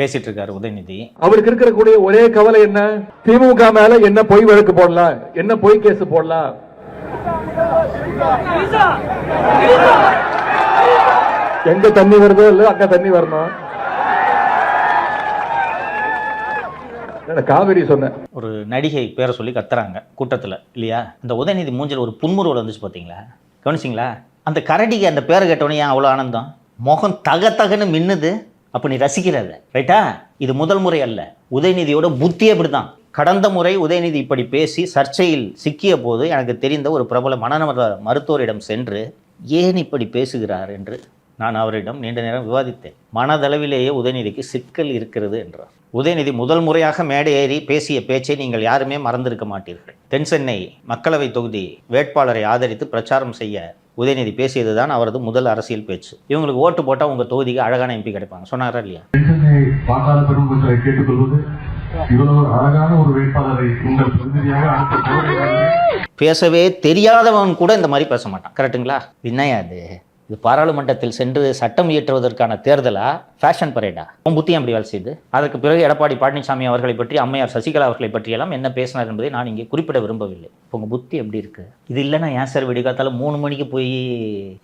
பேசிட்டு இருக்காரு உதயநிதி. அவருக்கு இருக்கக்கூடிய ஒரே கவலை என்ன? திமுக மேல என்ன பொய் வழக்கு போடலாம், என்ன பொய் கேஸ் போடலாம். எங்க தண்ணி வருதோ இல்ல அங்க தண்ணி வரணும். காவிரி சொன்ன ஒரு நடிகை பேரை சொல்லி கத்துறாங்க கூட்டத்தில் இல்லையா? இந்த உதயநிதி மூஞ்சில் ஒரு புன்முறுவல் வந்துச்சு பார்த்தீங்களா? கவனிச்சிங்களா? அந்த கரடிக்கு அந்த பேரை கேட்டவனே ஏன் அவ்வளோ ஆனந்தம்? முகம் தகன்னு மின்னுது. அப்போ நீ ரசிக்கிறத ரைட்டா? இது முதல் முறை அல்ல. உதயநிதியோட புத்தி அப்படிதான். கடந்த முறை உதயநிதி இப்படி பேசி சர்ச்சையில் சிக்கிய போது எனக்கு தெரிந்த ஒரு பிரபல மனநல மருத்துவரிடம் சென்று ஏன் இப்படி பேசுகிறார் என்று நான் அவரிடம் நீண்ட நேரம் விவாதித்தேன். மனதளவிலேயே உதயநிதிக்கு சிக்கல் இருக்கிறது என்றார். உதயநிதி முதல் முறையாக மேடை ஏறி பேசிய பேச்சை நீங்கள் யாருமே மறந்திருக்க மாட்டீர்கள். தென் சென்னை மக்களவை தொகுதி வேட்பாளரை ஆதரித்து பிரச்சாரம் செய்ய உதயநிதி பேசியது தான் அவரது முதல் அரசியல் பேச்சு. இவங்களுக்கு ஓட்டு போட்டால் உங்கள் தொகுதிக்கு அழகான எம்பி கிடைப்பாங்க சொன்னாரா இல்லையா? அழகான ஒரு வேட்பாளரை உங்கள் பிரதிநிதியாக பேசவே தெரியாதவன் கூட இந்த மாதிரி பேச மாட்டான். கரெக்டுங்களா? என்னையா இது பாராளுமன்றத்தில் சென்று சட்டம் இயற்றுவதற்கான தேர்தலா, ஃபேஷன் பரேடா? உன் புத்தி அப்படி வேலை செய்து. அதற்கு பிறகு எடப்பாடி பழனிசாமி அவர்களை பற்றி, அம்மையார் சசிகலா அவர்களை பற்றியெல்லாம் என்ன பேசினார் என்பதை நான் இங்கே குறிப்பிட விரும்பவில்லை. உங்கள் புத்தி எப்படி இருக்கு? இது இல்லைன்னா ஏன் சார் விடிகாத்தால 3 மணிக்கு போய்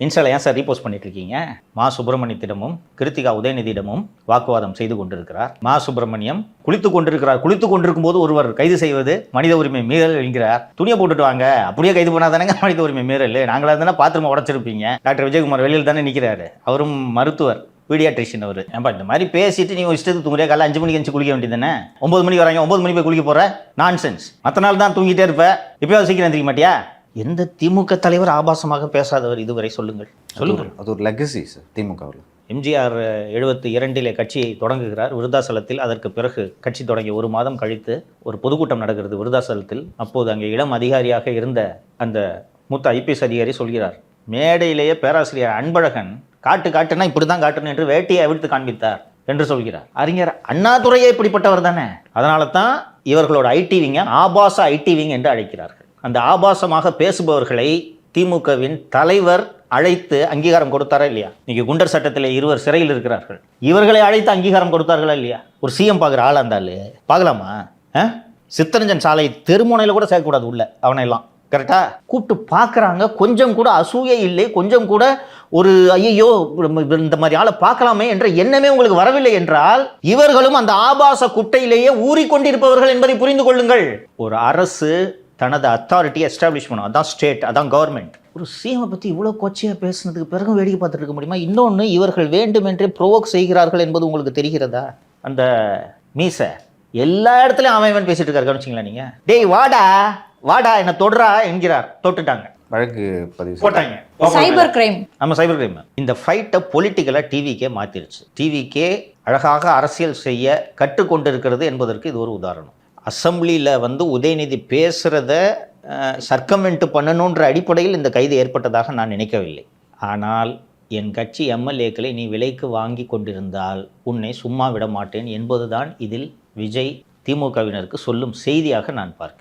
இன்ஸ்டால ஏன் சார் ரீபோஸ்ட் பண்ணிட்டு இருக்கீங்க? மா சுப்பிரமணியத்திடமும் கிருத்திகா உதயநிதியிடமும் வாக்குவாதம் செய்து கொண்டிருக்கிறார். மா சுப்பிரமணியம் குளித்துக் கொண்டிருக்கும் போது ஒருவர் கைது செய்வது மனித உரிமை மீறல் என்கிறார். துணியை போட்டுட்டு வாங்க, அப்படியே கைது பண்ணாதானங்க மனித உரிமை மீறல். நாங்களா இருந்தா பாத்திரமா உடச்சிருப்பீங்க. டாக்டர் விஜயகுமார் வெளியில் தானே நிற்கிறாரு. அவரும் மருத்துவர், பீடியாட்ரிஷியன் அவர். ஏன்பா இந்த மாதிரி பேசிட்டு நீங்க இஷ்டத்துக்கு தூங்குறியா? காலைல 5 மணிக்கு குளிக்க வேண்டியதானே? 9 மணிக்கு வராங்க, 9 மணிக்கு போய் குளிக்க போற நான்சென்ஸ். மற்ற நாள் தான் தூங்கிட்டே இருப்ப, இப்பயாவது சீக்கிரம் எந்திரிக்க மாட்டியா? எந்த திமுக தலைவர் ஆபாசமாக பேசாதவர் இதுவரை? சொல்லுங்கள். அது ஒரு லெகசி சார் திமுகவில். எம்ஜிஆர் 72 கட்சியை தொடங்குகிறார் விருதாசலத்தில். அதற்கு பிறகு கட்சி தொடங்கிய 1 மாதம் கழித்து ஒரு பொதுக்கூட்டம் நடக்கிறது விருதாசலத்தில். அப்போது அங்கே இளம் அதிகாரியாக இருந்த அந்த மூத்த IPS அதிகாரி சொல்கிறார், மேடையிலேயே பேராசிரியர் அன்பழகன் காட்டுனா இப்படி தான் காட்டணும் என்று வேட்டியை அவிழ்த்து காண்பித்தார் என்று சொல்கிறார். அறிஞர் அண்ணாதுரையே இப்படிப்பட்டவர் தானே. அதனால தான் இவர்களோட ஐடி விங்க ஆபாச ஐடி விங் என்று அழைக்கிறார்கள். அந்த ஆபாசமாக பேசுபவர்களை திமுகவின் தலைவர் அழைத்து அங்கீகாரம் கொடுத்தாரா இல்லையா? இன்னைக்கு குண்டர் சட்டத்தில் 2 சிறையில் இருக்கிறார்கள். இவர்களை அழைத்து அங்கீகாரம் கொடுத்தார்களா இல்லையா? ஒரு சிஎம் பார்க்குற ஆளா இருந்தாலும் பார்க்கலாமா? சித்தரஞ்சன் சாலை தெருமுனையில் கூட சேர்க்கக்கூடாது உள்ள அவனையெல்லாம். கரெக்டா? கூப்பிட்டு பார்க்குறாங்க. கொஞ்சம் கூட அசூயை இல்லை, கொஞ்சம் கூட ஒரு ஐயோ இந்த மாதிரி ஆளை பார்க்கலாமே என்ற எண்ணமே உங்களுக்கு வரவில்லை என்றால் இவர்களும் அந்த ஆபாச குட்டையிலேயே ஊறிக்கொண்டிருப்பவர்கள் என்பதை புரிந்து கொள்ளுங்கள். ஒரு அரசு தனது அத்தாரிட்டி எஸ்டாப்ளிஷ் பண்ணும். அதான் ஸ்டேட், அதான் கவர்மெண்ட். ஒரு சிஎம் பற்றி இவ்வளோ கொச்சையாக பேசுனதுக்கு பிறகு வேடிக்கை பார்த்துட்டு இருக்க முடியுமா? இன்னொன்று, இவர்கள் வேண்டுமென்றே ப்ரோவோக் செய்கிறார்கள் என்பது உங்களுக்கு தெரிகிறதா? அந்த மீசை எல்லா இடத்துலையும் அவன் பேசிட்டு இருக்காரு. கவனிச்சிங்களா நீங்கள்? டேய் வாடா என்ன தொடுறா என்கிறார். தொட்டுட்டாங்க, வழக்கு பதிவு போட்டாங்க. Cyber crime. ஆமா, சைபர் கிரைம். இந்த ஃபைட்டை பொலிட்டிக்கலா டிவிக்கே மாத்திருச்சு. டிவிக்கே அழகாக அரசியல் செய்ய கற்றுக்கொண்டிருக்கிறது என்பதற்கு இது ஒரு உதாரணம். அசம்பிளியில் உதயநிதி பேசுகிறத சர்க்கமெண்ட் பண்ணணுன்ற அடிப்படையில் இந்த கைது ஏற்பட்டதாக நான் நினைக்கவில்லை. ஆனால் என் கட்சி MLAக்களை நீ விலைக்கு வாங்கி கொண்டிருந்தால் உன்னை சும்மா விட மாட்டேன் என்பதுதான் இதில் விஜய் திமுகவினருக்கு சொல்லும் செய்தியாக நான் பார்க்கிறேன்.